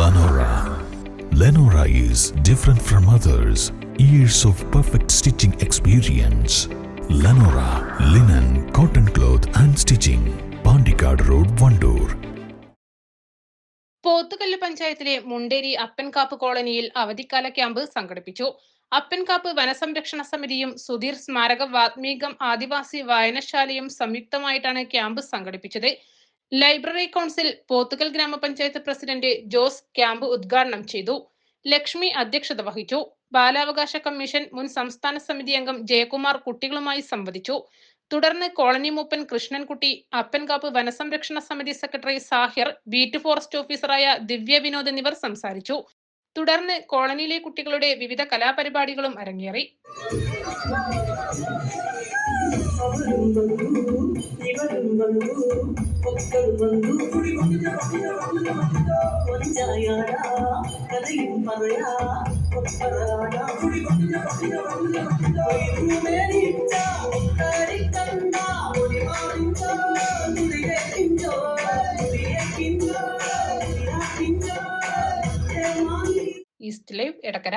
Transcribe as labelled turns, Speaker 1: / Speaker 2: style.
Speaker 1: Lenora. Lenora is different from others. Years of perfect stitching experience. Lenora linen, cotton cloth and stitching. Pandikad Road, Vandoor.
Speaker 2: Pothukallu പഞ്ചായത്തിലെ മുണ്ടേരി അപ്പൻകാപ്പ് കോളനിയിൽ അവധിക്കാല camp സംഘടിപ്പിച്ചു. അപ്പൻകാപ്പ് വനസംരക്ഷണ സമിതിയും സുധീർ സ്മാരക വാത്മീകം ആദിവാസി വായനശാലയും സംയുക്തമായിട്ടാണ് camp സംഘടിപ്പിച്ചത്. Library council Pothukal ഗ്രാമപഞ്ചായത്ത് പ്രസിഡന്റ് ജോസ് ക്യാമ്പ് ഉദ്ഘാടനം ചെയ്തു. ലക്ഷ്മി അധ്യക്ഷത വഹിച്ചു. ബാലാവകാശ കമ്മീഷൻ മുൻ സംസ്ഥാന സമിതി അംഗം ജയകുമാർ കുട്ടികളുമായി സംവദിച്ചു. തുടർന്ന് കോളനി മൂപ്പൻ കൃഷ്ണൻകുട്ടി, അപ്പൻകാപ്പ് വനസംരക്ഷണ സമിതി സെക്രട്ടറി സാഹിർ, ബീറ്റ് ഫോറസ്റ്റ് ഓഫീസറായ ദിവ്യ വിനോദ് എന്നിവർ സംസാരിച്ചു. തുടർന്ന് കോളനിയിലെ കുട്ടികളുടെ വിവിധ കലാപരിപാടികളും അരങ്ങേറി. East live Edakkara.